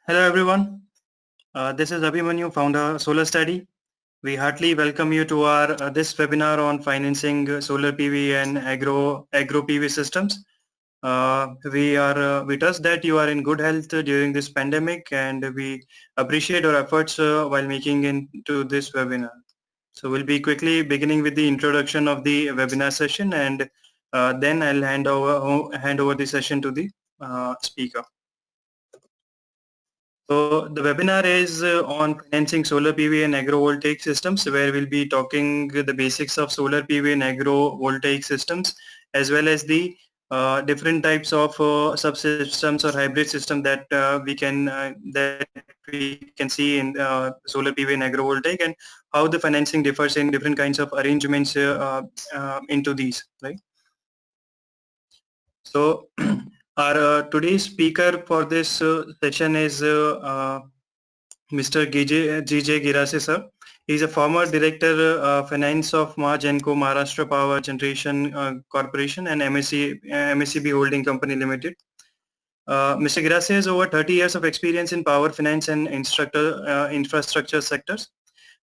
Hello everyone, this is Abhimanyu, founder Solar Study. We heartily welcome you to our this webinar on financing solar PV and agro PV systems. We trust that you are in good health during this pandemic, and we appreciate your efforts while making into this webinar. So we'll be quickly beginning with the introduction of the webinar session, and then I'll hand over the session to the speaker. So the webinar is on financing solar PV and agrivoltaic systems, where we'll be talking the basics of solar PV and agrivoltaic systems, as well as the different types of subsystems or hybrid system that we can see in solar PV and agrivoltaic, and how the financing differs in different kinds of arrangements into these, right? So our today's speaker for this session is Mr. GJ Girase sir. He's a former director finance of Mahagenco Maharashtra Power Generation Corporation and MSCB Holding Company Limited. Mr. Girase has over 30 years of experience in power finance and infrastructure sectors.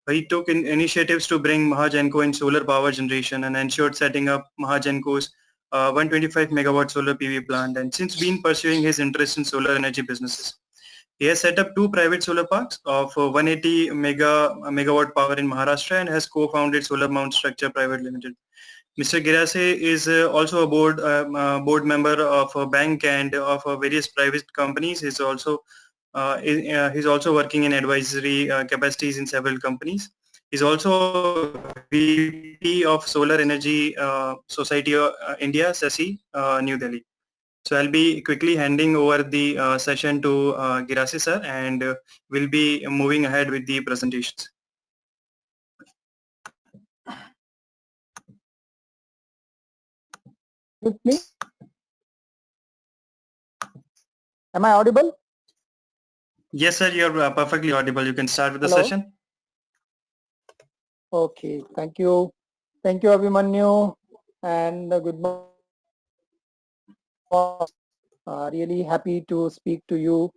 He took initiatives to bring Mahagenco in solar power generation and ensured setting up Mahagenco's 125 megawatt solar PV plant, and since been pursuing his interest in solar energy businesses. He has set up two private solar parks of 180 megawatt power in Maharashtra and has co-founded Solar Mount Structure Private Limited. Mr. Girase is also a board member of a bank and of various private companies. He's also working in advisory capacities in several companies. He's also VP of Solar Energy Society India, SECI, New Delhi. So I'll be quickly handing over the session to Girase sir, and we'll be moving ahead with the presentations. With me? Am I audible? Yes, sir, you're perfectly audible. You can start with the Hello? session. Okay, thank you. Thank you, Abhimanyu, and good morning. Really happy to speak to you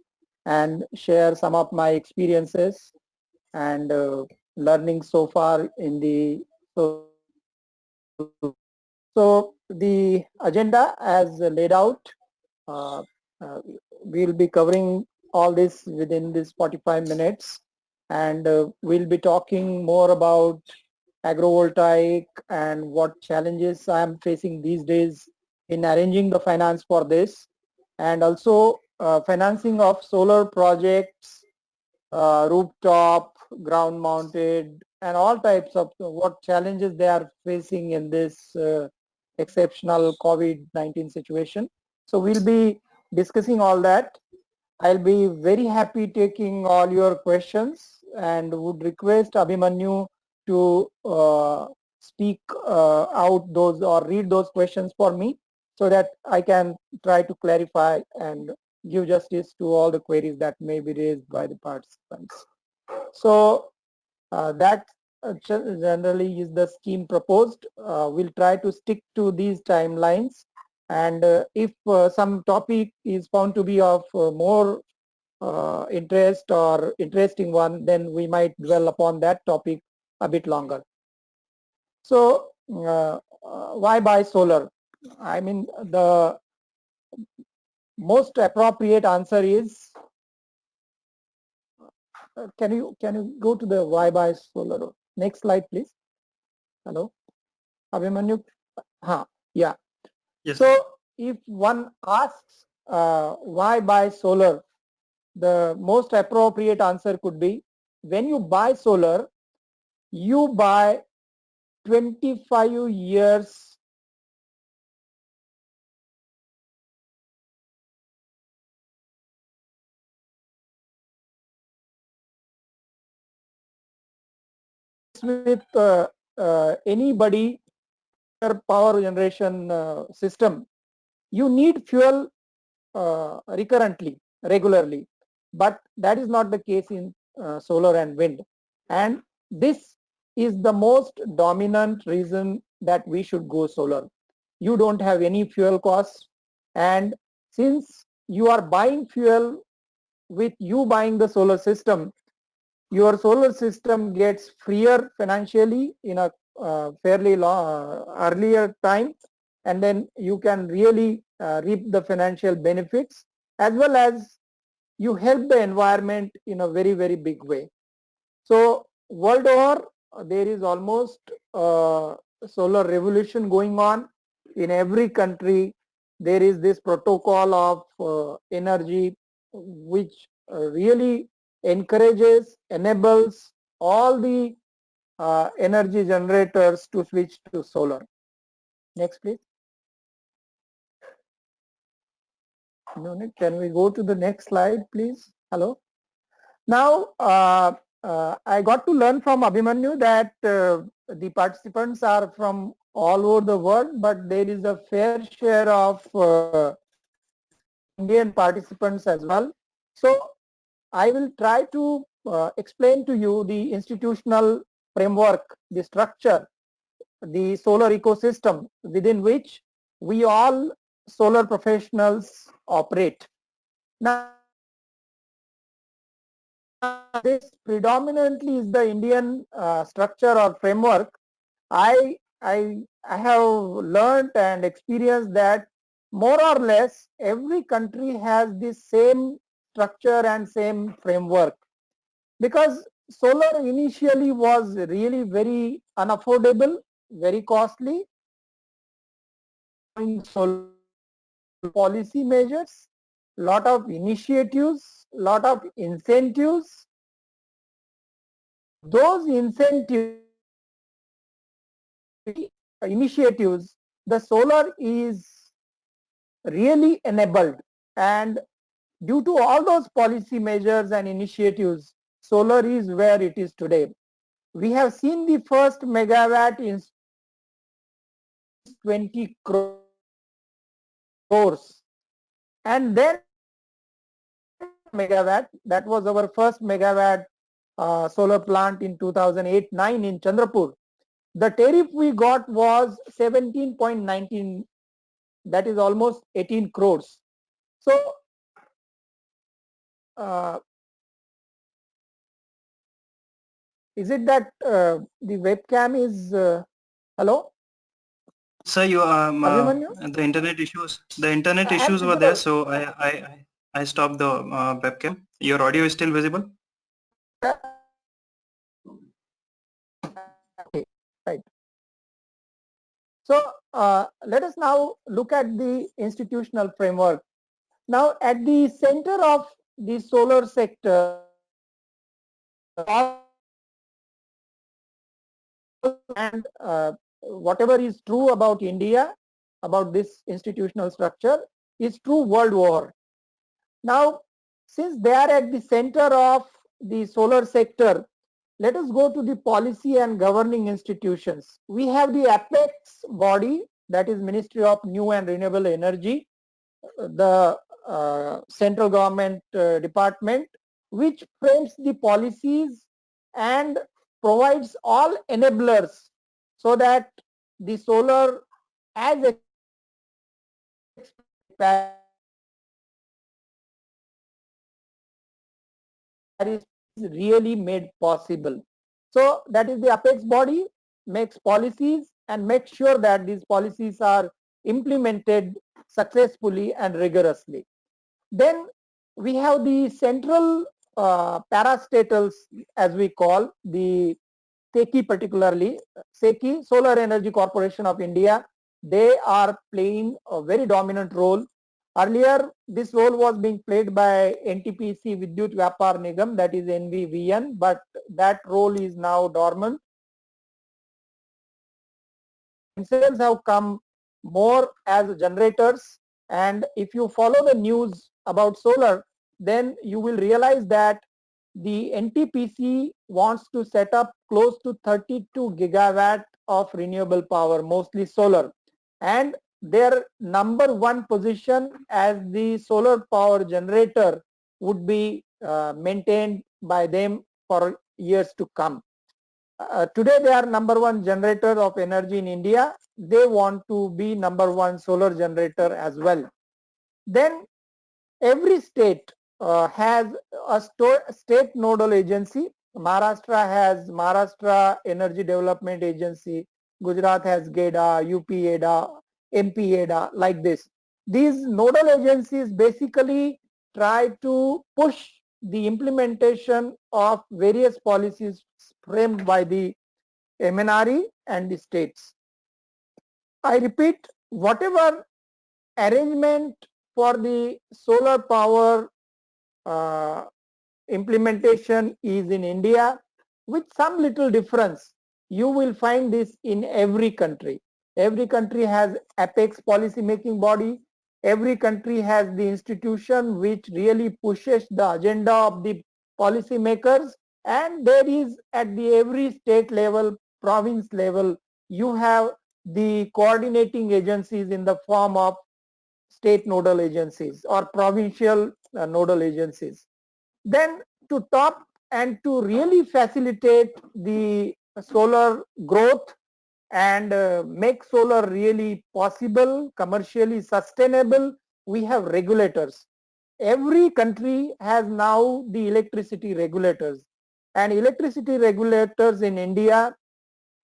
and share some of my experiences and learning so far in the so the agenda as laid out. Uh, we'll be covering all this within this 45 minutes, and we'll be talking more about agrovoltaic and what challenges I am facing these days in arranging the finance for this, and also financing of solar projects, rooftop, ground mounted, and all types of what challenges they are facing in this exceptional COVID-19 situation. So we'll be discussing all that. I'll be very happy taking all your questions and would request Abhimanyu to speak out those or read those questions for me so that I can try to clarify and give justice to all the queries that may be raised by the participants. So that generally is the scheme proposed. We'll try to stick to these timelines, and if some topic is found to be of more interest or interesting one, then we might dwell upon that topic a bit longer. So why buy solar? I mean, the most appropriate answer is, can you go to the why buy solar? Next slide, please. Hello, Abhimanyu. Yeah. Yes. So if one asks why buy solar, the most appropriate answer could be, when you buy solar, you buy 25 years with anybody power generation system. You need fuel recurrently, regularly, but that is not the case in solar and wind, and this is the most dominant reason that we should go solar. You don't have any fuel costs, and since you are buying fuel with you buying the solar system, your solar system gets freer financially in a fairly long, earlier time, and then you can really reap the financial benefits, as well as you help the environment in a very, very big way. So world over, there is almost solar revolution going on in every country. There is this protocol of energy which really encourages, enables all the energy generators to switch to solar. Next, please. Can we go to the next slide, please? Hello. Now, I got to learn from Abhimanyu that the participants are from all over the world, but there is a fair share of Indian participants as well. So I will try to explain to you the institutional framework, the structure, the solar ecosystem within which we all solar professionals operate. Now, this predominantly is the Indian structure or framework. I have learned and experienced that more or less every country has the same structure and same framework, because solar initially was really very unaffordable, very costly. Solar policy measures, lot of initiatives, lot of incentives. Those incentives, initiatives, the solar is really enabled, and due to all those policy measures and initiatives, solar is where it is today. We have seen the first megawatt in 20 crores, and then megawatt, that was our first megawatt solar plant in 2008-9 in Chandrapur. The tariff we got was 17.19, that is almost 18 crores. So is it that the webcam is hello? Sir, you Abhimanyu? the internet issues were there, so I stopped the webcam. Your audio is still visible? Okay, right. So let us now look at the institutional framework. Now, at the center of the solar sector, and whatever is true about India, about this institutional structure, is true world over. Now, since they are at the center of the solar sector, let us go to the policy and governing institutions. We have the apex body, that is Ministry of New and Renewable Energy, the central government department, which frames the policies and provides all enablers so that the solar as is really made possible. So that is the apex body, makes policies and makes sure that these policies are implemented successfully and rigorously. Then we have the central parastatals, as we call the SECI, particularly SECI, Solar Energy Corporation of India. They are playing a very dominant role. Earlier, this role was being played by NTPC Vidyut Vyapar Nigam, that is NVVN, but that role is now dormant. Themselves have come more as generators, and if you follow the news about solar, then you will realize that the NTPC wants to set up close to 32 gigawatt of renewable power, mostly solar, and their number one position as the solar power generator would be maintained by them for years to come. Today they are number one generator of energy in India. They want to be number one solar generator as well. Then every state has a state nodal agency. Maharashtra has Maharashtra Energy Development Agency. Gujarat has GEDA, UP EDA, MP EDA, like this. These nodal agencies basically try to push the implementation of various policies framed by the MNRE and the states. I repeat, whatever arrangement for the solar power uh, implementation is in India, with some little difference. You will find this in every country. Every country has apex policy making body. Every country has the institution which really pushes the agenda of the policy makers. And there is at the every state level, province level, you have the coordinating agencies in the form of state nodal agencies or provincial nodal agencies. Then to top and to really facilitate the solar growth and make solar really possible, commercially sustainable, we have regulators. Every country has now the electricity regulators, and electricity regulators in India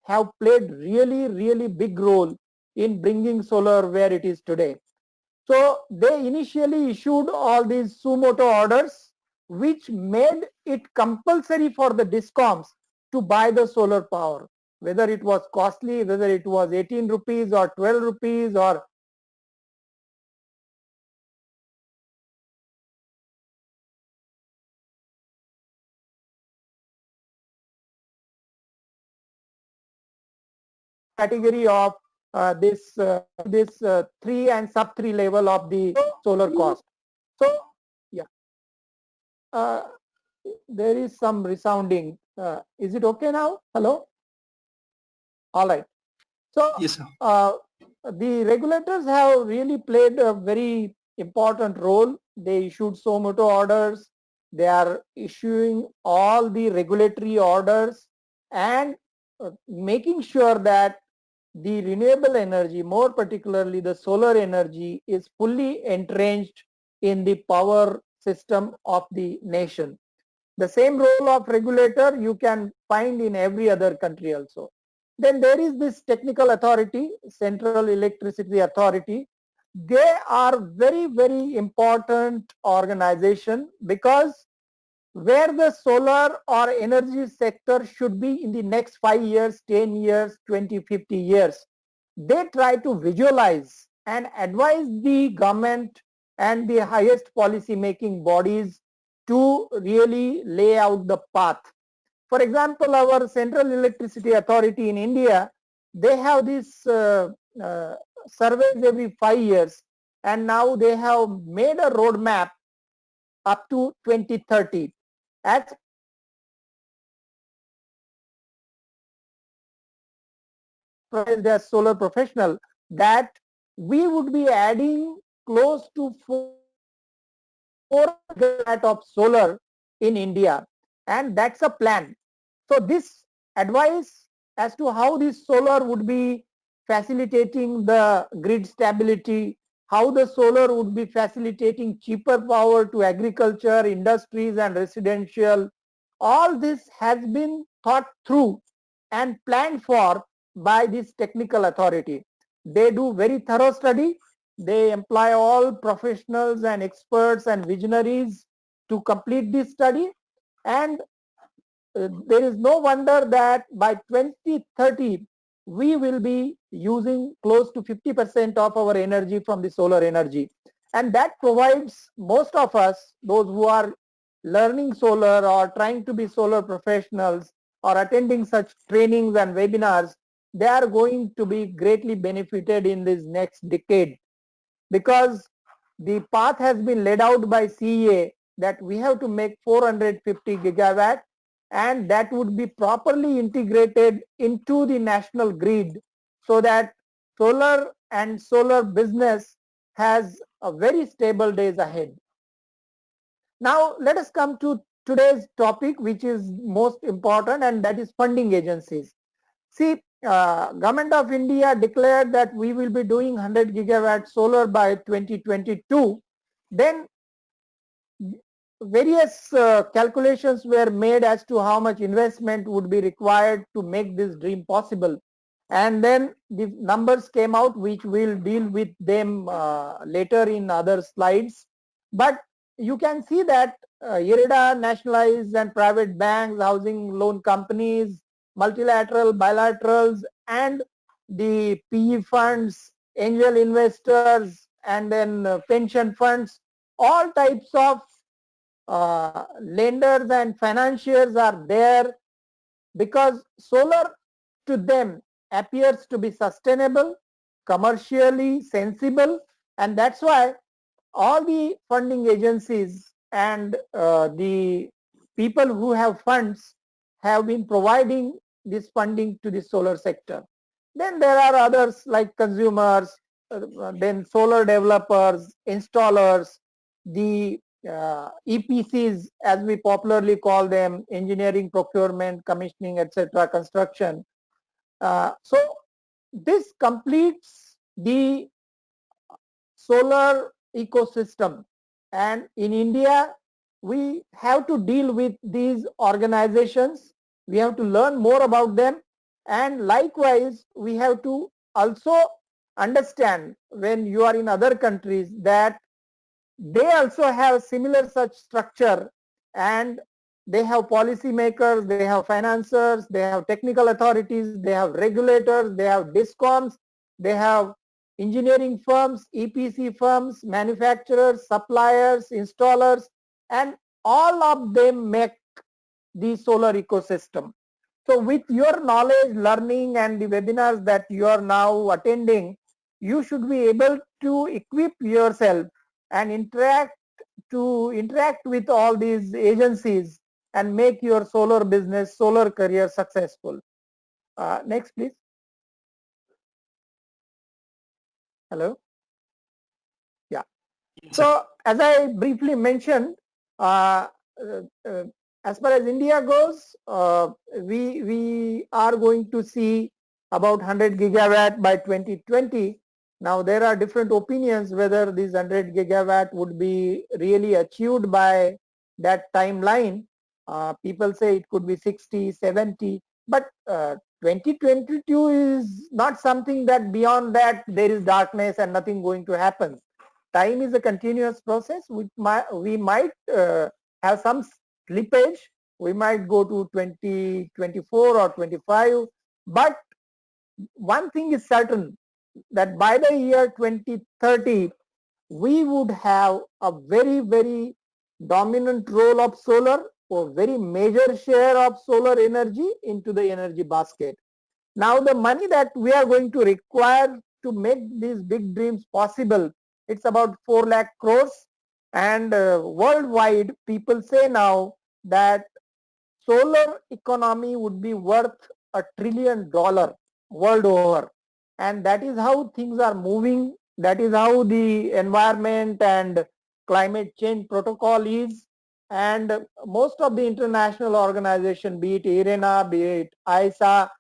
have played really big role in bringing solar where it is today. So they initially issued all these sumoto orders, which made it compulsory for the discoms to buy the solar power, whether it was costly, whether it was 18 rupees or 12 rupees or category of this 3 and sub 3 level of the solar cost. So yeah, uh, there is some resounding. Is it okay now? Hello? All right. So Yes, sir. the regulators have really played a very important role. They issued SOMOTO orders. They are issuing all the regulatory orders and making sure that the renewable energy, more particularly the solar energy, is fully entrenched in the power system of the nation. The same role of regulator you can find in every other country also. Then there is this technical authority, Central Electricity Authority. They are very important organization because where the solar or energy sector should be in the next 5 years, 10 years, 20, 50 years, they try to visualize and advise the government and the highest policy making bodies to really lay out the path. For example, our Central Electricity Authority in India, they have these surveys every 5 years, and now they have made a roadmap up to 2030. As as solar professional, that we would be adding close to 4 gigawatt of solar in India, and that's a plan. So this advice as to how this solar would be facilitating the grid stability, how the solar would be facilitating cheaper power to agriculture, industries and residential, all this has been thought through and planned for by this technical authority. They do very thorough study. They employ all professionals and experts and visionaries to complete this study, and there is no wonder that by 2030 we will be using close to 50% of our energy from the solar energy, and that provides most of us, those who are learning solar or trying to be solar professionals or attending such trainings and webinars, they are going to be greatly benefited in this next decade, because the path has been laid out by CEA that we have to make 450 gigawatt, and that would be properly integrated into the national grid so that solar and solar business has a very stable days ahead. Now let us come to today's topic, which is most important, and that is funding agencies. See, Government of India declared that we will be doing 100 gigawatt solar by 2022. Then various calculations were made as to how much investment would be required to make this dream possible. And then the numbers came out, which we'll deal with them later in other slides. But you can see that IREDA nationalized and private banks, housing loan companies, multilateral, bilaterals, and the PE funds, angel investors, and then pension funds, all types of lenders and financiers are there, because solar to them appears to be sustainable, commercially sensible, and that's why all the funding agencies and the people who have funds have been providing this funding to the solar sector. Then there are others like consumers, then solar developers, installers, the EPCs, as we popularly call them, engineering, procurement, commissioning, etc., construction. So this completes the solar ecosystem, and in India we have to deal with these organizations, we have to learn more about them, and likewise we have to also understand, when you are in other countries, that they also have similar such structure, and they have policy makers, they have financiers, they have technical authorities, they have regulators, they have discoms, they have engineering firms, EPC firms, manufacturers, suppliers, installers, and all of them make the solar ecosystem. So with your knowledge, learning, and the webinars that you are now attending, you should be able to equip yourself and interact with all these agencies and make your solar business, solar career successful. Next, please. Hello. Yeah. So as I briefly mentioned, uh, uh, as far as India goes, we are going to see about 100 gigawatt by 2020. Now there are different opinions whether this 100 gigawatt would be really achieved by that timeline. People say it could be 60, 70, but 2022 is not something that beyond that there is darkness and nothing going to happen. Time is a continuous process. We might have some slippage. We might go to 2024 or 25. But one thing is certain, that by the year 2030, we would have a very, very dominant role of solar, or very major share of solar energy into the energy basket. Now the money that we are going to require to make these big dreams possible, it's about 4 lakh crores, and worldwide people say now that solar economy would be worth $1 trillion world over, and that is how things are moving. That is how the environment and climate change protocol is, and most of the international organization, be it IRENA, be it ISA,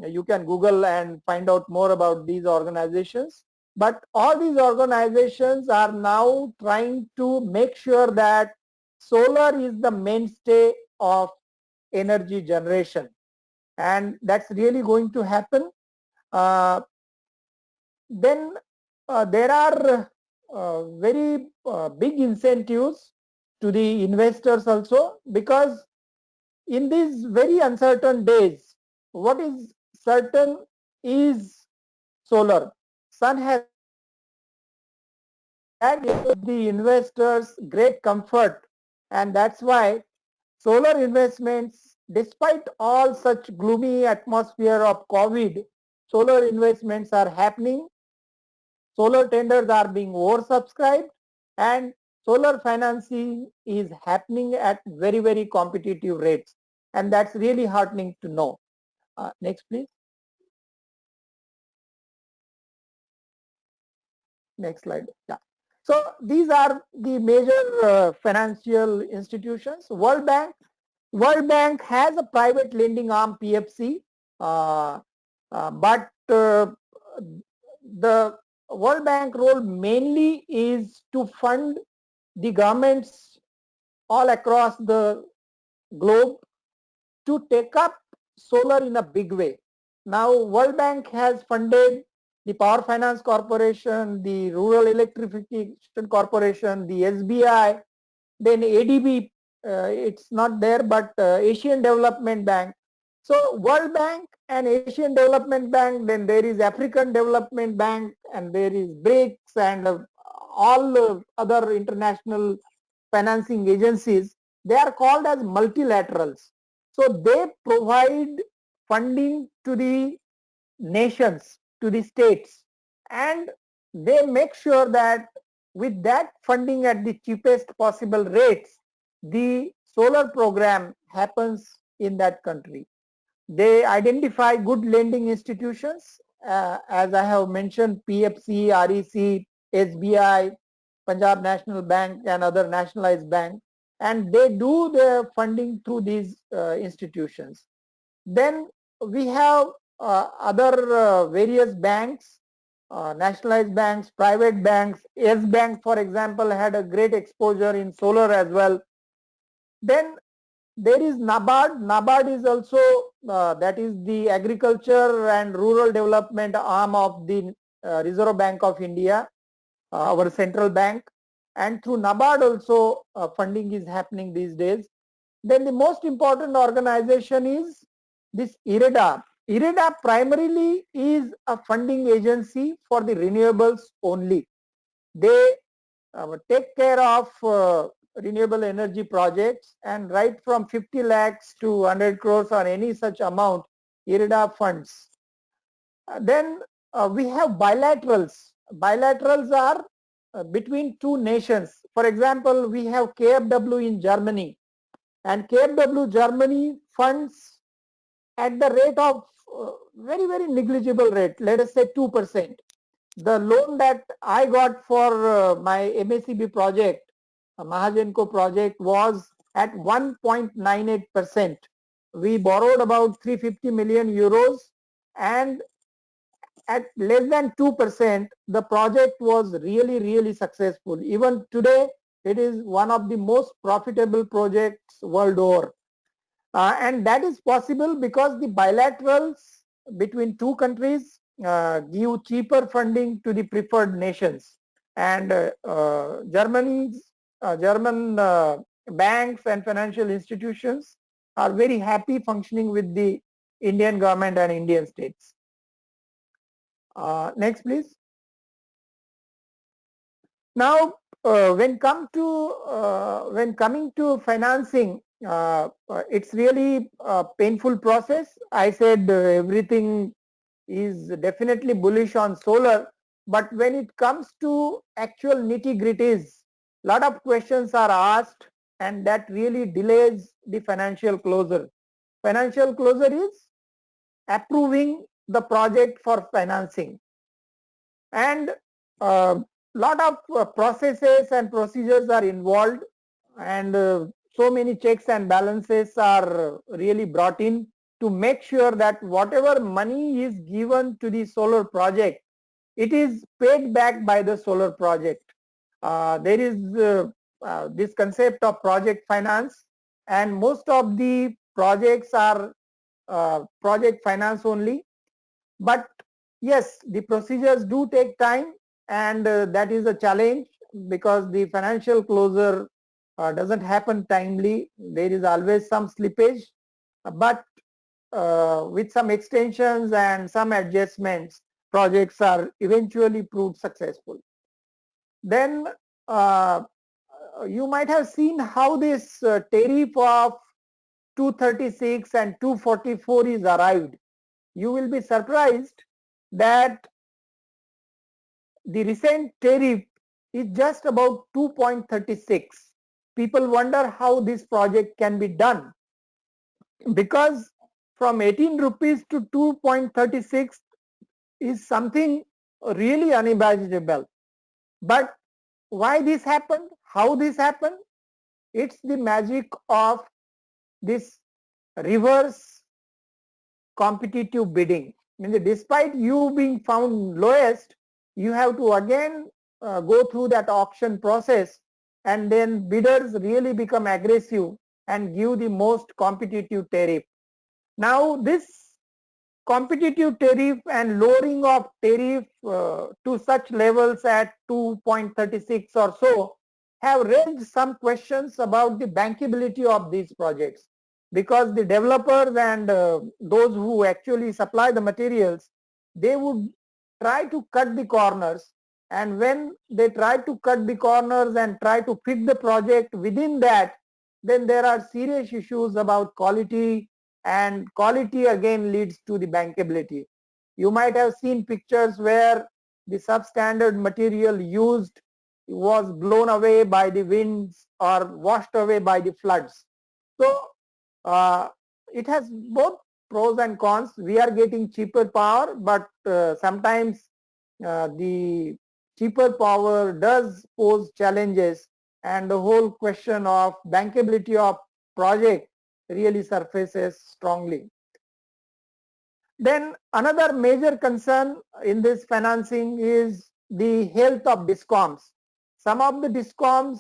you can Google and find out more about these organizations. But all these organizations are now trying to make sure that solar is the mainstay of energy generation, and that's really going to happen. Then there are very big incentives to the investors also, because in these very uncertain days, what is certain is solar. Sun has given the investors great comfort, and that's why solar investments, despite all such gloomy atmosphere of COVID, solar investments are happening. Solar tenders are being oversubscribed, and solar financing is happening at very, very competitive rates, and that's really heartening to know. Next, please. Next slide. Yeah. So these are the major financial institutions. World Bank has a private lending arm, PFC, but the World Bank role mainly is to fund the governments all across the globe to take up solar in a big way. Now, World Bank has funded the Power Finance Corporation, the Rural Electrification Corporation, the SBI, then ADB, it's not there, but Asian Development Bank. So World Bank and Asian Development Bank, then there is African Development Bank, and there is BRICS and all other international financing agencies. They are called as multilaterals. So they provide funding to the nations, to the states, and they make sure that with that funding at the cheapest possible rates, the solar program happens in that country. They identify good lending institutions, as I have mentioned, PFC, REC, SBI, Punjab National Bank and other nationalized banks, and they do their funding through these institutions. Then we have other various banks, nationalized banks, private banks. Yes Bank, for example, had a great exposure in solar as well. Then there is NABARD. NABARD is also, that is the agriculture and rural development arm of the Reserve Bank of India, our central bank. And through NABARD also funding is happening these days. Then the most important organization is this IREDA. IREDA primarily is a funding agency for the renewables only. They take care of renewable energy projects, and right from 50 lakhs to 100 crores or any such amount, IREDA funds. Then we have bilaterals. Bilaterals are between two nations. For example, we have KfW in Germany, and KfW Germany funds at the rate of very negligible rate, let us say 2%. The loan that I got for my MACB project, Mahagenco project, was at 1.98%. We borrowed about 350 million euros, and at less than 2%, the project was really successful. Even today, it is one of the most profitable projects world over. And that is possible because the bilaterals between two countries give cheaper funding to the preferred nations. And German banks and financial institutions are very happy functioning with the Indian government and Indian states. Next, please. Now, when coming to financing, it's really a painful process. I said everything is definitely bullish on solar, but when it comes to actual nitty-gritties, lot of questions are asked, and that really delays the financial closure. Financial closure is approving the project for financing, and lot of processes and procedures are involved, and so many checks and balances are really brought in to make sure that whatever money is given to the solar project, it is paid back by the solar project. There is this concept of project finance, and most of the projects are project finance only. But yes, the procedures do take time, and that is a challenge because the financial closure doesn't happen timely. There is always some slippage, but with some extensions and some adjustments, projects are eventually proved successful. Then you might have seen how this tariff of 236 and 244 is arrived. You will be surprised that the recent tariff is just about 2.36. People wonder how this project can be done, because from 18 rupees to 2.36 is something really unimaginable. But why this happened? How this happened? It's the magic of this reverse competitive bidding. I mean, despite you being found lowest, you have to again go through that auction process, and then bidders really become aggressive and give the most competitive tariff. Now this competitive tariff and lowering of tariff to such levels at 2.36 or so have raised some questions about the bankability of these projects, because the developers and those who actually supply the materials, they would try to cut the corners, and when they try to cut the corners and try to fit the project within that, then there are serious issues about quality, and quality again leads to the bankability. You might have seen pictures where the substandard material used was blown away by the winds or washed away by the floods. So it has both pros and cons. We are getting cheaper power, but sometimes the cheaper power does pose challenges, and the whole question of bankability of project really surfaces strongly. Then another major concern in this financing is the health of DISCOMs. Some of the DISCOMs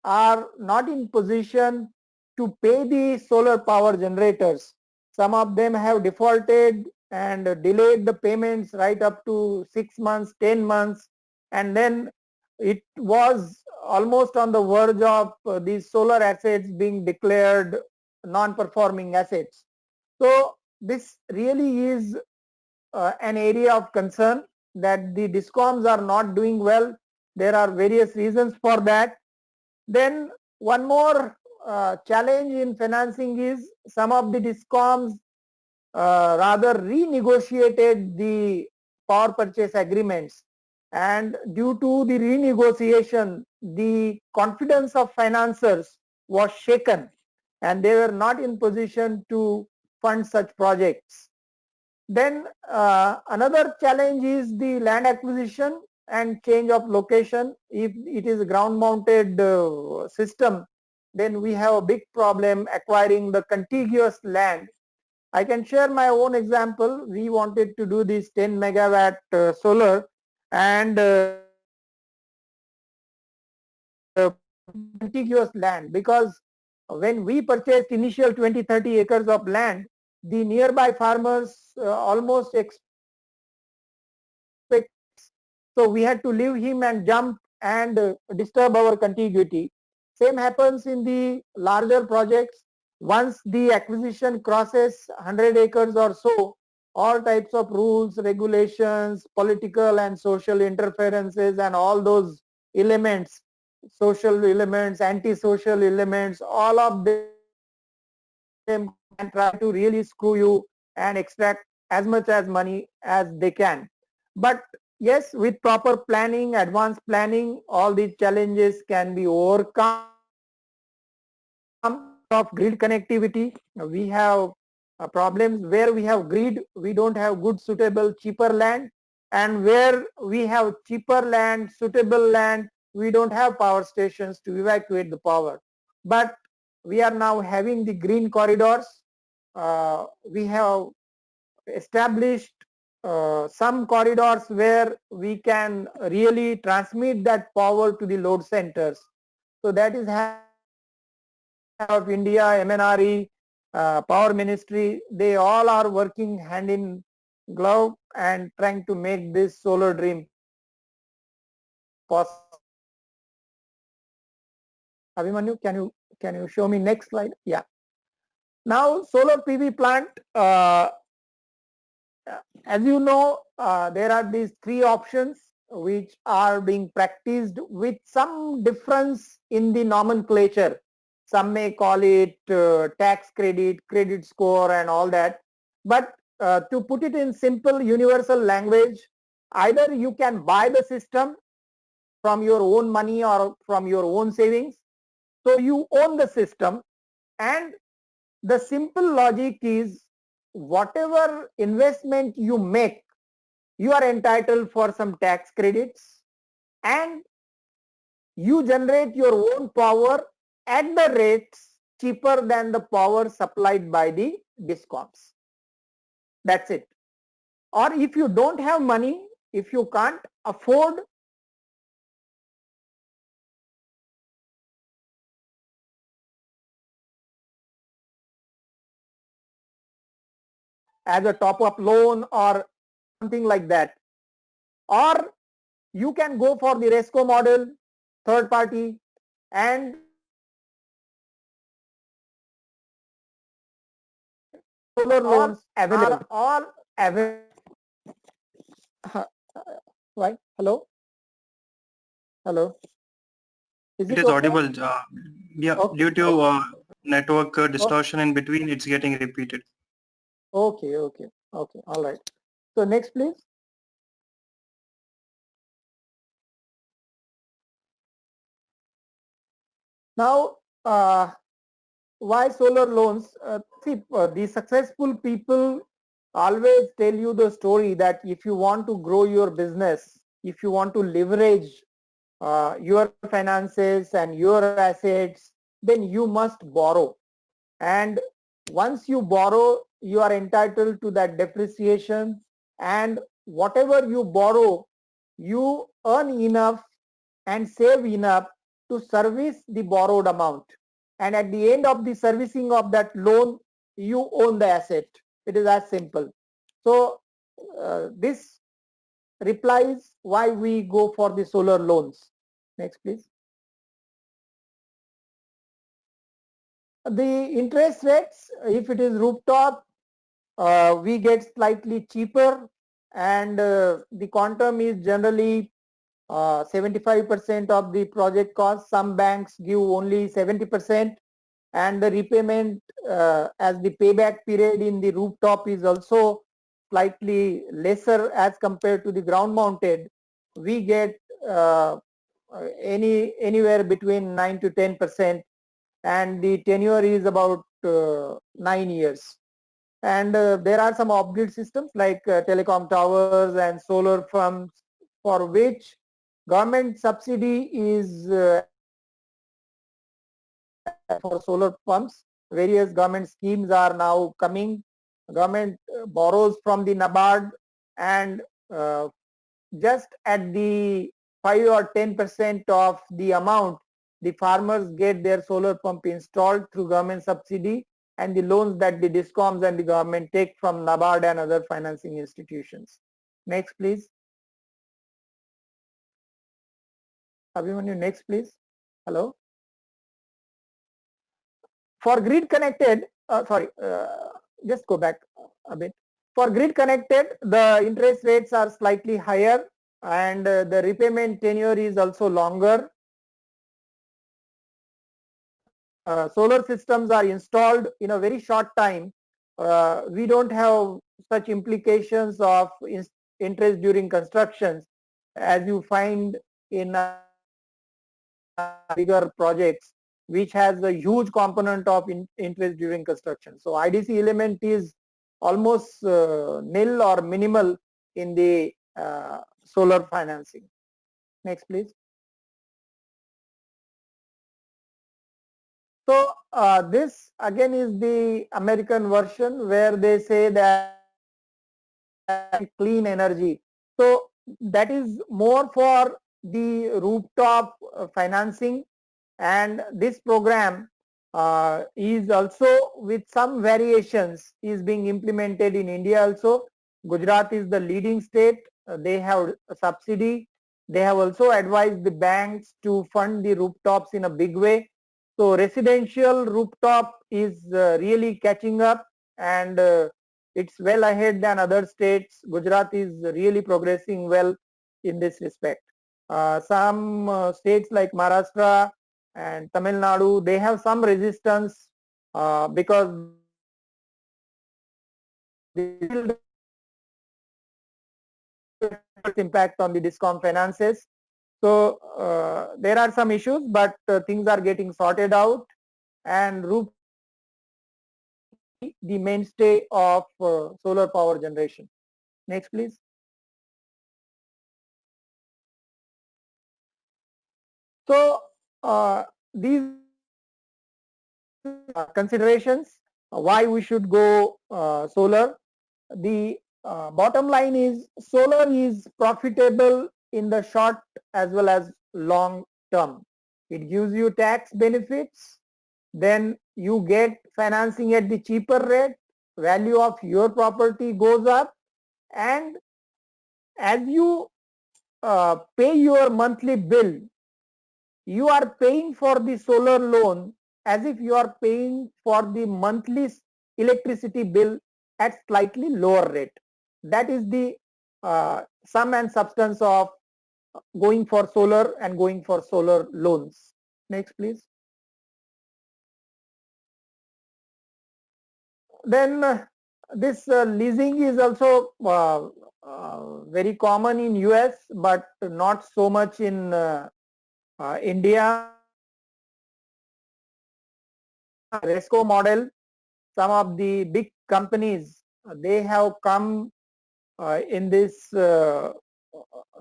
are not in position to pay the solar power generators. Some of them have defaulted and delayed the payments right up to 6 months, 10 months, and then it was almost on the verge of these solar assets being declared non-performing assets. So this really is an area of concern, that the DISCOMs are not doing well. There are various reasons for that. Then one more challenge in financing is some of the DISCOMs rather renegotiated the power purchase agreements, and due to the renegotiation, the confidence of financiers was shaken, and they were not in position to fund such projects. Then another challenge is the land acquisition and change of location. If it is a ground mounted system, then we have a big problem acquiring the contiguous land. I can share my own example. We wanted to do this 10 megawatt solar, and contiguous land, because when we purchased initial 20-30 acres of land, the nearby farmers almost expect, so we had to leave him and jump and disturb our contiguity. Same happens in the larger projects. Once the acquisition crosses 100 acres or so, all types of rules, regulations, political and social interferences, and all those elements, social elements, anti-social elements, all of them can try to really screw you and extract as much as money as they can. But yes, with proper planning, advanced planning, all these challenges can be overcome. Of grid connectivity, we have problems where we have grid, we don't have good suitable cheaper land, and where we have cheaper land, suitable land, we don't have power stations to evacuate the power. But we are now having the green corridors. We have established some corridors where we can really transmit that power to the load centers. So that is of India, MNRE, Power Ministry, they all are working hand in glove and trying to make this solar dream possible. Abhimanyu, can you show me next slide? Yeah. Now solar PV plant, as you know, there are these three options which are being practiced with some difference in the nomenclature. Some may call it tax credit, credit score and all that. But to put it in simple universal language, either you can buy the system from your own money or from your own savings. So you own the system, and the simple logic is whatever investment you make, you are entitled for some tax credits, and you generate your own power at the rates cheaper than the power supplied by the DISCOMs. That's it. Or if you don't have money, if you can't afford as a top-up loan or something like that. Or you can go for the RESCO model, third party, and solar loans available. Are all available. Right? Hello? Hello? Is It it is okay? audible. Yeah, Okay. due to network distortion in between, it's getting repeated. Okay, okay, okay. All right. So next, please. Now, why solar loans? See, the successful people always tell you the story that if you want to grow your business, if you want to leverage your finances and your assets, then you must borrow. And once you borrow, you are entitled to that depreciation, and whatever you borrow, you earn enough and save enough to service the borrowed amount. And at the end of the servicing of that loan, you own the asset. It is as simple. So this replies why we go for the solar loans. Next, please. The interest rates, if it is rooftop, we get slightly cheaper, and the quantum is generally 75% of the project cost. Some banks give only 70%, and the repayment as the payback period in the rooftop is also slightly lesser as compared to the ground mounted. We get anywhere between 9 to 10%, and the tenure is about 9 years. And there are some off-grid systems like telecom towers and solar farms for which government subsidy is for solar pumps. Various government schemes are now coming. Government borrows from the NABARD, and uh, just at the 5 or 10% of the amount, the farmers get their solar pump installed through government subsidy and the loans that the DISCOMs and the government take from NABARD and other financing institutions. Next, please. Abhimanyu, next, please. Hello. For grid connected, just go back a bit. For grid connected, the interest rates are slightly higher, and the repayment tenure is also longer. Solar systems are installed in a very short time. We don't have such implications of interest during constructions as you find in bigger projects, which has a huge component of interest during construction. So IDC element is almost nil or minimal in the solar financing. Next, please. So this again is the American version where they say that clean energy. So that is more for the rooftop financing, and this program is also with some variations is being implemented in India also. Gujarat is the leading state. They have a subsidy. They have also advised the banks to fund the rooftops in a big way. So residential rooftop is really catching up, and it's well ahead than other states. Gujarat is really progressing well in this respect. Some states like Maharashtra and Tamil Nadu, they have some resistance because the impact on the DISCOM finances. So there are some issues, but things are getting sorted out, and roof the mainstay of solar power generation. Next, please. So these considerations why we should go solar. The bottom line is solar is profitable in the short as well as long term. It gives you tax benefits, then you get financing at the cheaper rate, value of your property goes up, and as you pay your monthly bill, you are paying for the solar loan as if you are paying for the monthly electricity bill at slightly lower rate. That is the sum and substance of going for solar and going for solar loans. Next, please. Then this leasing is also very common in US, but not so much in India. RESCO model, some of the big companies, they have come in this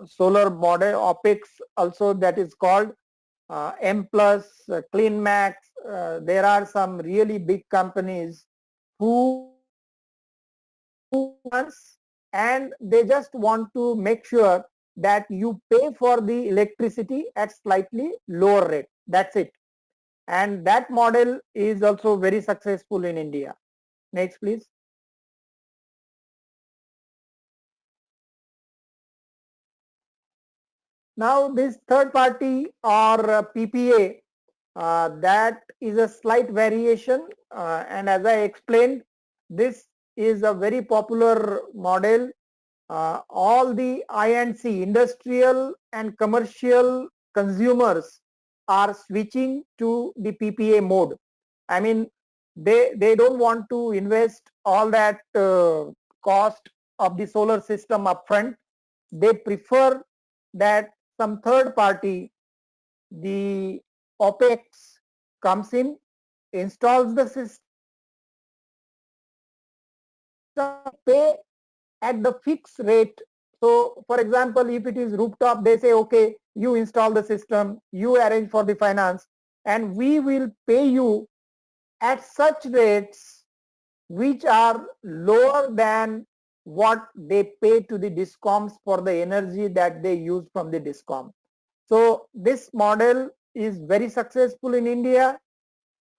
solar model, OPEX also, that is called M plus, CleanMax. There are some really big companies who and they just want to make sure that you pay for the electricity at slightly lower rate. That's it. And that model is also very successful in India. Next, please. Now this third party or PPA, that is a slight variation, and as I explained, this is a very popular model. All the I&C, industrial and commercial consumers, are switching to the PPA mode. I mean, they don't want to invest all that cost of the solar system upfront. They prefer that some third party, the OPEX, comes in, installs the system, pay at the fixed rate. So for example, if it is rooftop, they say, okay, you install the system, you arrange for the finance, and we will pay you at such rates which are lower than what they pay to the discoms for the energy that they use from the discom. So this model is very successful in India.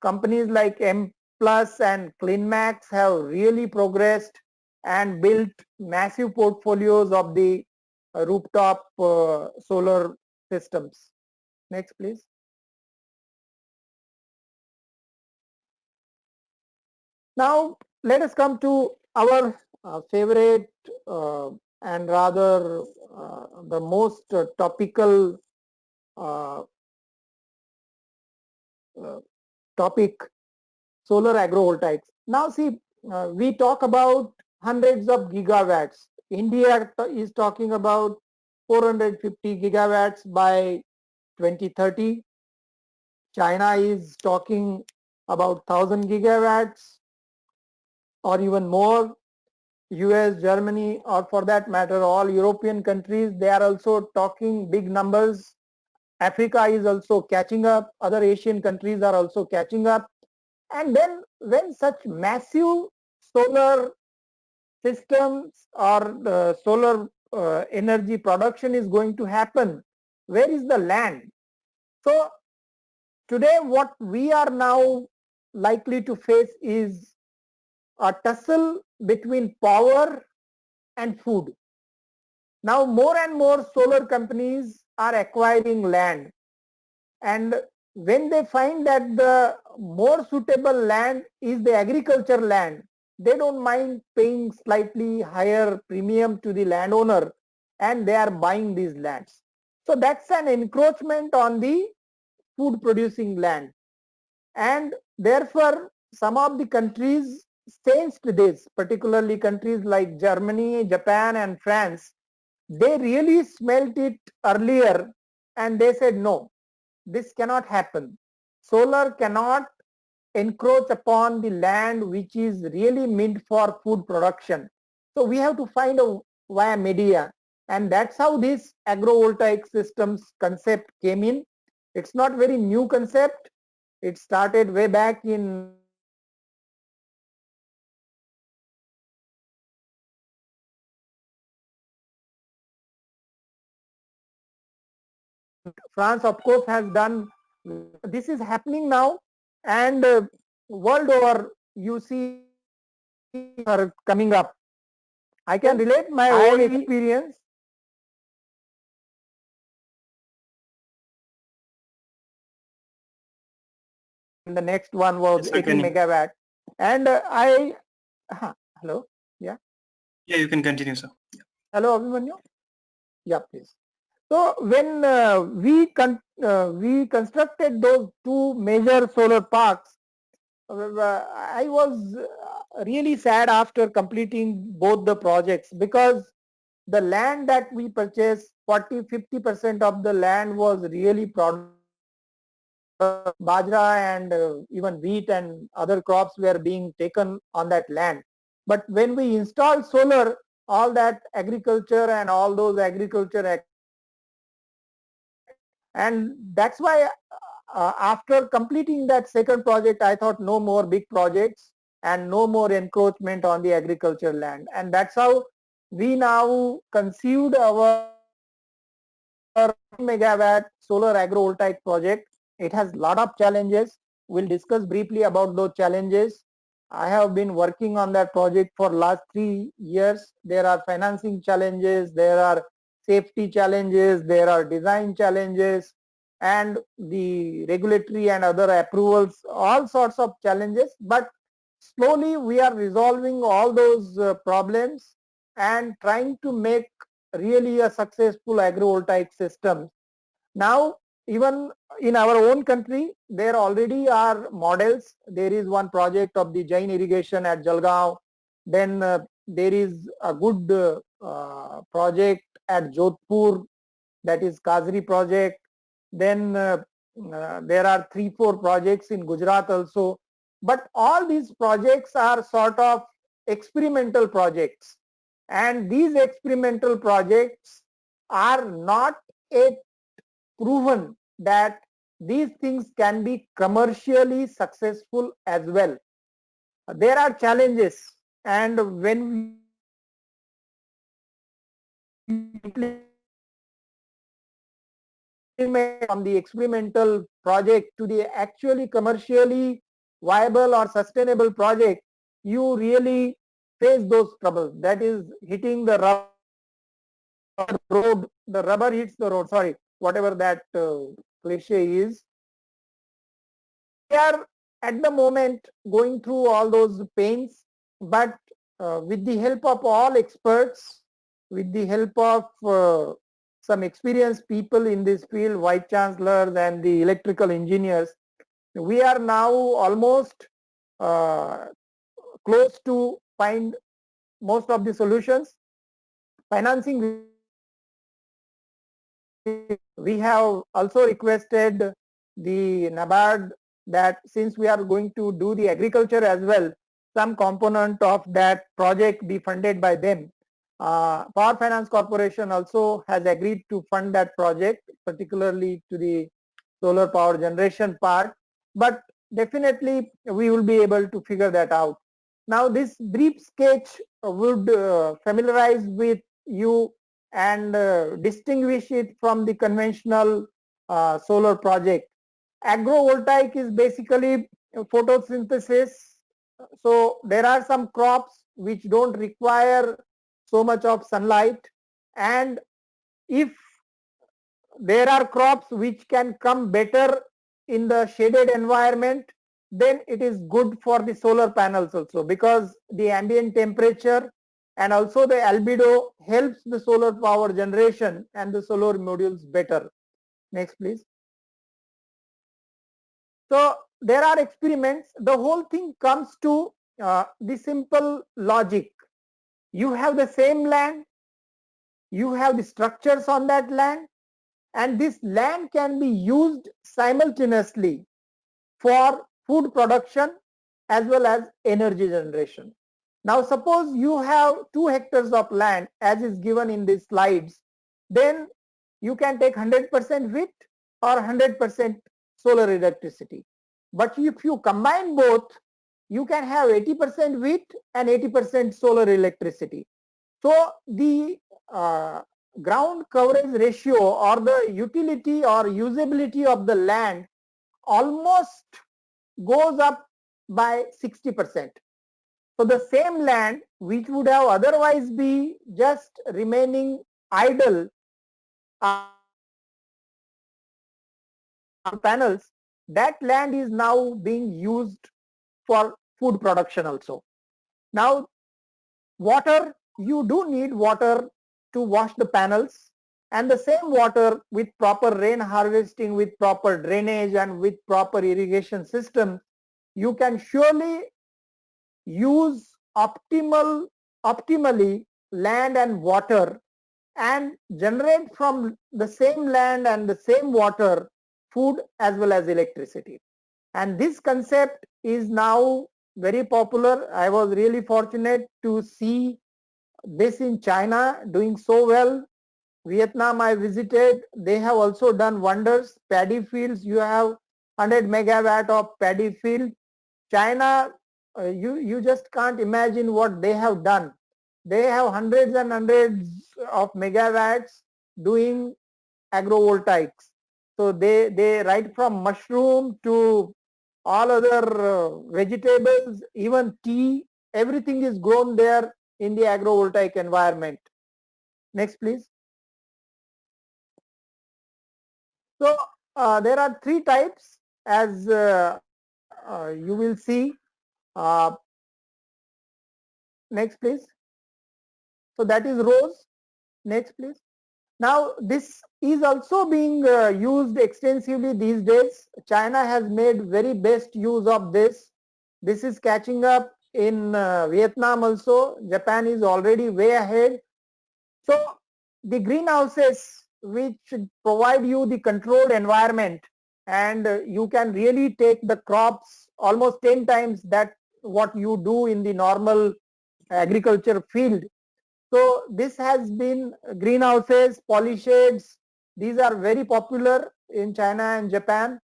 Companies like M Plus and CleanMax have really progressed and built massive portfolios of the rooftop solar systems. Next, please. Now let us come to our favorite and rather the most topical topic, solar agrovoltaics. Now see, we talk about hundreds of gigawatts. India is talking about 450 gigawatts by 2030. China is talking about 1000 gigawatts or even more. US, Germany, or for that matter, all European countries, they are also talking big numbers. Africa is also catching up. Other Asian countries are also catching up. And then when such massive solar systems or solar energy production is going to happen, where is the land? So today what we are now likely to face is a tussle between power and food. Now more and more solar companies are acquiring land, and when they find that the more suitable land is the agriculture land, they don't mind paying slightly higher premium to the landowner, and they are buying these lands. So that's an encroachment on the food producing land, and therefore some of the countries sensed this, particularly countries like Germany, Japan and France. They really smelt it earlier and they said, no, this cannot happen. Solar cannot encroach upon the land which is really meant for food production. So we have to find a via media, and that's how this agrovoltaic systems concept came in. It's not very new concept. It started way back in France, of course, has done. This is happening now, and world over, you see are coming up. I can relate my own experience. The next one was 80 megawatt. And hello? Yeah. Yeah, you can continue, sir. Yeah. Hello, Abhimanyu? Yeah, please. So when we constructed those two major solar parks, I was really sad after completing both the projects, because the land that we purchased, 40-50% of the land was really bajra and even wheat and other crops were being taken on that land. But when we installed solar, all that agriculture and all those agriculture, and that's why after completing that second project, I thought no more big projects and no more encroachment on the agriculture land. And that's how we now conceived our megawatt solar agrovoltaic project. It has a lot of challenges. We'll discuss briefly about those challenges. I have been working on that project for last 3 years. There are financing challenges, there are safety challenges, there are design challenges, and the regulatory and other approvals, all sorts of challenges. But slowly we are resolving all those problems and trying to make really a successful agrovoltaic system. Now, even in our own country, there already are models. There is one project of the Jain irrigation at Jalgaon. Then there is a good project at Jodhpur, that is Kazri project. Then there are 3-4 projects in Gujarat also. But all these projects are sort of experimental projects. And these experimental projects are not yet proven that these things can be commercially successful as well. There are challenges, and when from the experimental project to the actually commercially viable or sustainable project, you really face those troubles. That is hitting the road, the rubber hits the road, sorry, whatever that cliche is. We are at the moment going through all those pains, but with the help of all experts, with the help of some experienced people in this field, vice chancellors and the electrical engineers, we are now almost close to find most of the solutions. Financing, we have also requested the NABARD that since we are going to do the agriculture as well, some component of that project be funded by them. Power Finance Corporation also has agreed to fund that project, particularly to the solar power generation part, but definitely we will be able to figure that out. Now this brief sketch would familiarize with you and distinguish it from the conventional solar project. Agrovoltaic is basically photosynthesis. So there are some crops which don't require so much of sunlight, and if there are crops which can come better in the shaded environment, then it is good for the solar panels also, because the ambient temperature and also the albedo helps the solar power generation and the solar modules better. Next please. So there are experiments. The whole thing comes to the simple logic. You have the same land, you have the structures on that land, and this land can be used simultaneously for food production as well as energy generation. Now suppose you have 2 hectares of land as is given in these slides, then you can take 100% wind or 100% solar electricity. But if you combine both, you can have 80% wind and 80% solar electricity. So the ground coverage ratio or the utility or usability of the land almost goes up by 60%. So the same land which would have otherwise be just remaining idle panels, that land is now being used for food production also. Now water, you do need water to wash the panels, and the same water with proper rain harvesting, with proper drainage and with proper irrigation system, you can surely use optimally land and water and generate from the same land and the same water food as well as electricity. And this concept is now very popular. I was really fortunate to see this in China doing so well. Vietnam I visited, they have also done wonders. Paddy fields, you have 100 megawatt of paddy field. China, you just can't imagine what they have done. They have hundreds and hundreds of megawatts doing agrovoltaics. So they right from mushroom to all other vegetables, even tea, everything is grown there in the agrovoltaic environment. Next, please. So there are three types, as you will see. Uh, Next, please. So that is rose. Next, please. Now this is also being used extensively these days. China has made very best use of this. This is catching up in Vietnam also. Japan is already way ahead. So the greenhouses which provide you the controlled environment, and you can really take the crops almost 10 times that what you do in the normal agriculture field. So this has been greenhouses, polyshades. These are very popular in China and Japan.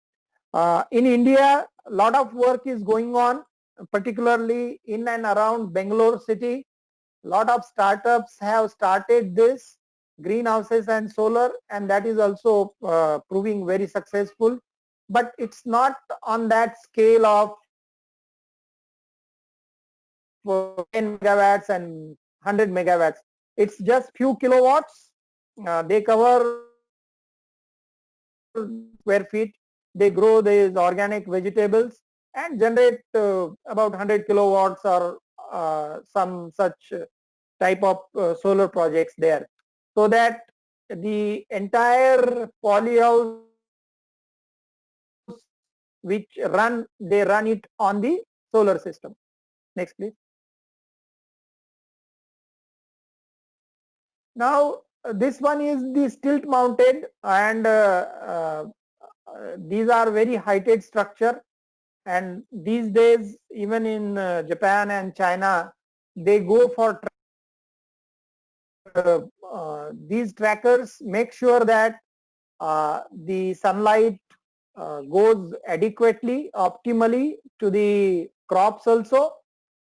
In India, a lot of work is going on, particularly in and around Bangalore city. A lot of startups have started this greenhouses and solar, and that is also proving very successful. But it's not on that scale of 10 megawatts and 100 megawatts. It's just few kilowatts. They cover square feet. They grow these organic vegetables and generate about 100 kilowatts or some such type of solar projects there. So that the entire polyhouse which run, they run it on the solar system. Next, please. Now this one is the stilt mounted, and these are very heighted structure, and these days even in Japan and China they go for these trackers make sure that the sunlight goes adequately, optimally to the crops also,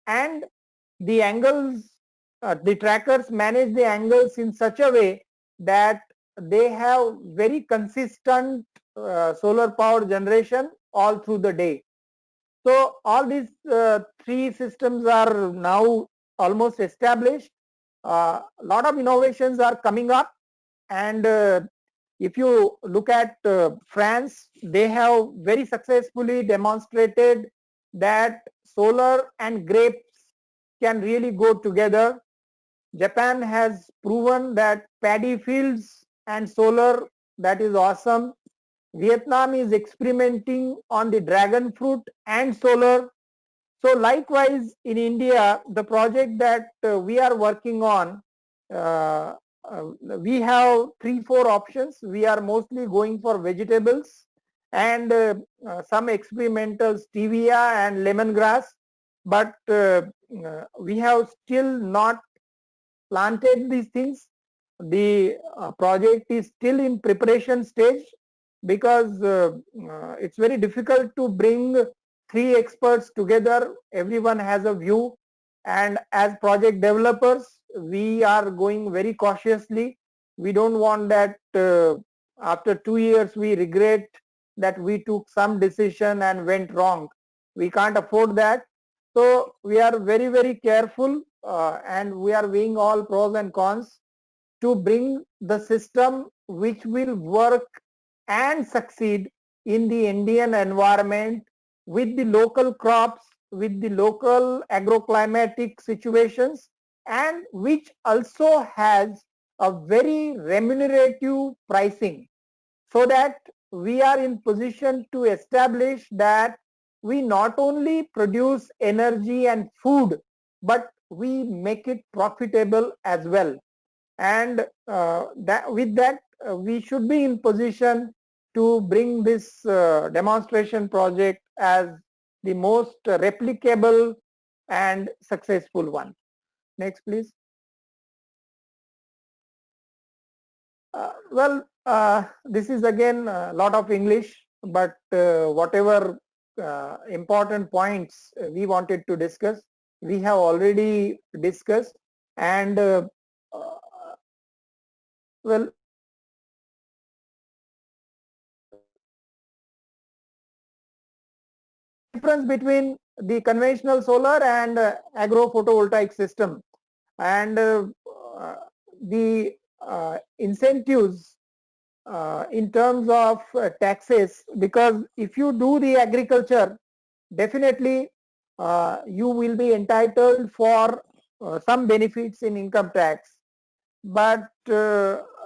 and the angles, the trackers manage the angles in such a way that they have very consistent solar power generation all through the day. So all these three systems are now almost established. A lot of innovations are coming up, and if you look at France, they have very successfully demonstrated that solar and grapes can really go together. Japan has proven that paddy fields and solar, that is awesome. Vietnam is experimenting on the dragon fruit and solar. So likewise in India, the project that we are working on, uh, we have 3-4 options. We are mostly going for vegetables and some experimental stevia and lemongrass, but we have still not planted these things. The project is still in preparation stage because it's very difficult to bring three experts together. Everyone has a view, and as project developers we are going very cautiously. We don't want that after 2 years we regret that we took some decision and went wrong. We can't afford that. So we are very, very careful and we are weighing all pros and cons to bring the system which will work and succeed in the Indian environment with the local crops, with the local agroclimatic situations, and which also has a very remunerative pricing, so that we are in position to establish that we not only produce energy and food, but we make it profitable as well. And with that, we should be in position to bring this demonstration project as the most replicable and successful one. Next, please. This is again a lot of English, but whatever important points we wanted to discuss, we have already discussed. And well, difference between the conventional solar and agro photovoltaic system, and the incentives in terms of taxes, because if you do the agriculture, definitely you will be entitled for some benefits in income tax, but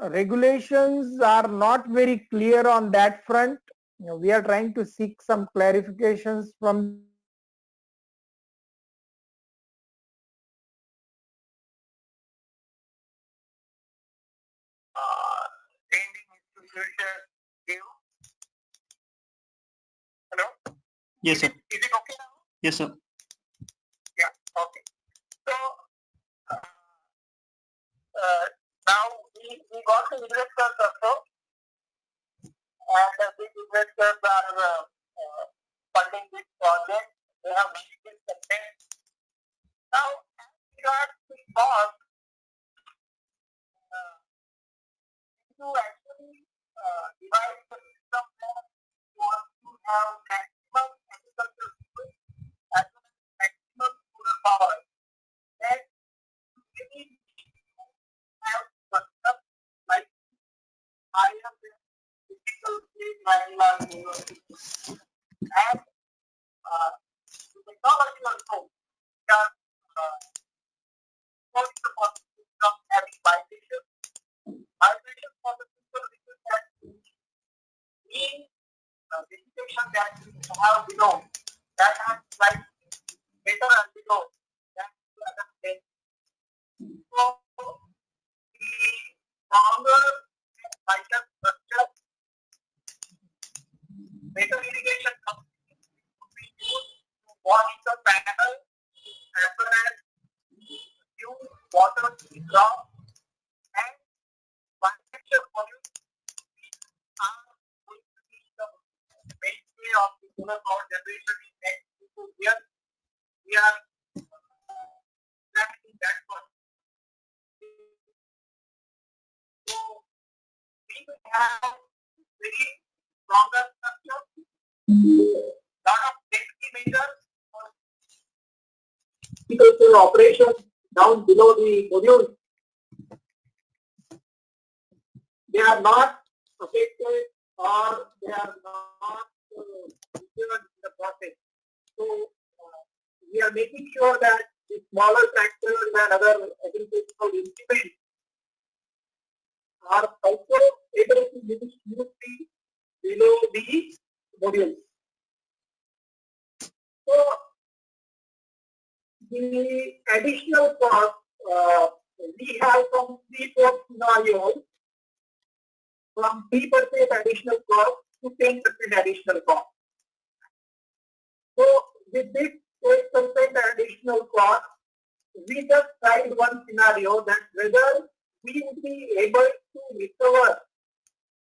regulations are not very clear on that front. We are trying to seek some clarifications from lending institutions give. Hello? Yes, sir. Is it okay now? Yes, sir. Yeah, okay. So now we got the investors also, and these investors are funding this project. They have made this content. Now, as regards the cost, to actually divide the system that you want to have maximum agricultural people as well as maximum solar power, then you need to have system like higher than physical state granular university. And the technology also, we are supporting the possibility of having vibration. Vibration for the people because that means vegetation that we have below, that has like better and below than the other things. So the stronger and lighter structure, better irrigation company would be used to wash the panel as well as use water to the ground, and vibration volume are going to be the mainstay of the solar power generation in next 2 years. We are planning that one. So we will have very stronger structure, lot of safety measures for agricultural operations down below the module. They are not affected or they are not injured in the process. So we are making sure that the smaller tractors and other agricultural instruments are also able to move smoothly below the module. So the additional cost, we have from 3-4 scenarios, from 3% additional cost to 10% additional cost. So with this 10% additional cost, we just tried one scenario that whether we would be able to recover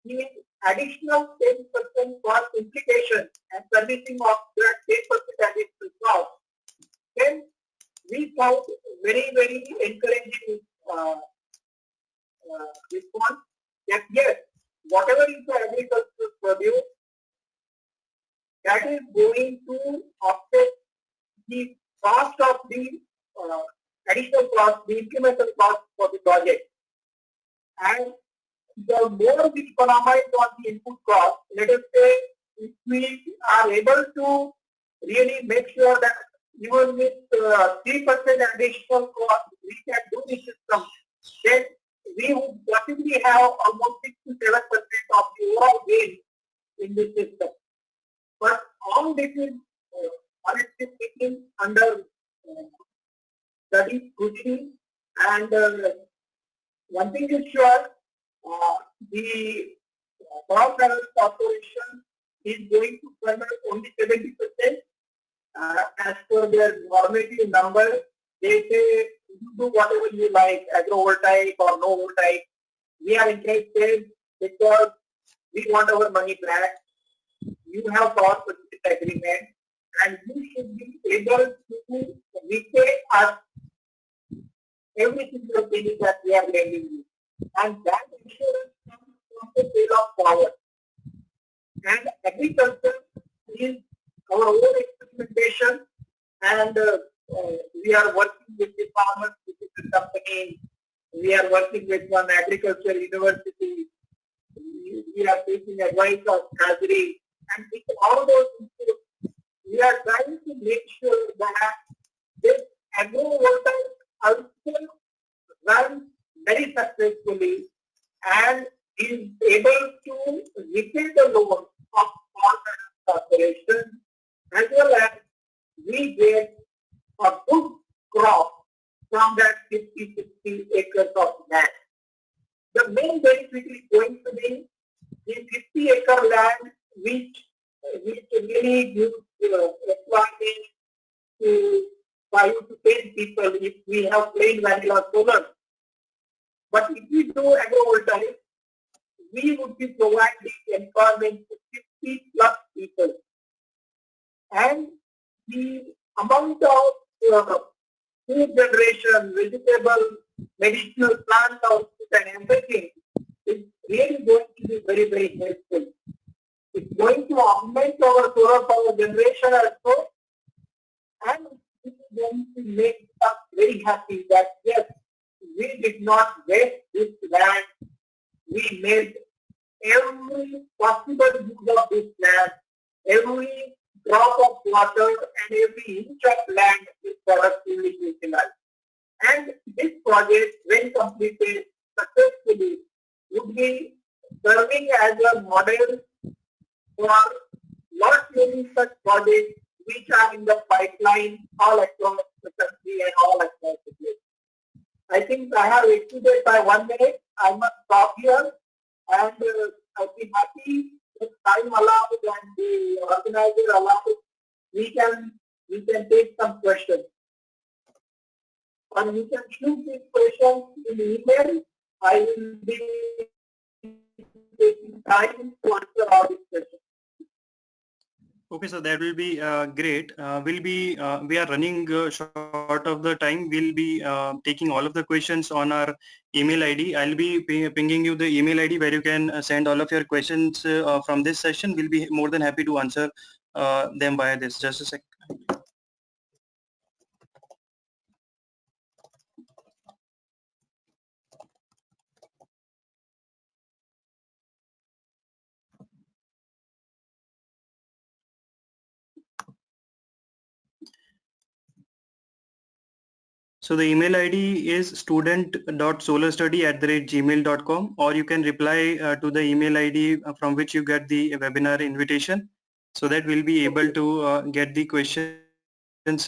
the additional 10% cost implication and servicing of that 10% additional cost. Then we found very, very encouraging response that yes, whatever is the agricultural produce, that is going to offset the cost of the additional cost, the incremental cost for the project. And the more we economize on the input cost, let us say if we are able to really make sure that even with 3% additional cost, we can do the system, then we would possibly have almost 6 to 7% of the overall gain in the system. But all this is honestly speaking under study, scrutiny, and one thing is sure, the Power Finance Corporation is going to fund only 70%. As per their normative number, they say you do whatever you like, agrovoltaic or no voltaic. We are interested because we want our money back. You have power purchase agreement, and you should be able to repay us every single penny that we are lending you. And that insurance comes from the sale of power. And agriculture is our own experimentation, and we are working with the farmers, with the company. We are working with one agriculture university. We are taking advice of Treasury, and with all those things, we are trying to make sure that this agrivoltaic also runs very successfully and is able to repay the loan of Power Finance Corporation, as well as we get a good crop from that 50-60 acres of land. The main benefit is going to be the 50-acre land, which really gives employment to 5 to 10 people if we have plain vanilla solar. But if we do agrovoltaic, we would be providing employment to 50 plus people. And the amount of food generation, vegetable, medicinal plant output and everything is really going to be very, very helpful. It's going to augment our solar power generation also, and it is going to make us very happy that yes, we did not waste this land. We made every possible use of this land, every drop of water and every inch of land is productively utilized. And this project, when completed successfully, would be serving as a model for not many such projects which are in the pipeline all across the country and all across the place. I think I have exceeded by 1 minute. I must stop here, and I'll be happy if time allows and the organizer allows. We can take some questions, and you can shoot these questions in email. I will be taking time to answer all these questions. Okay, so that will be great. We are running short of the time. We'll be taking all of the questions on our email ID. I'll be pinging you the email ID where you can send all of your questions from this session. We'll be more than happy to answer them via this. Just a sec. So the email ID is student.solarstudy@gmail.com, or you can reply to the email ID from which you get the webinar invitation, so that we'll be able to get the questions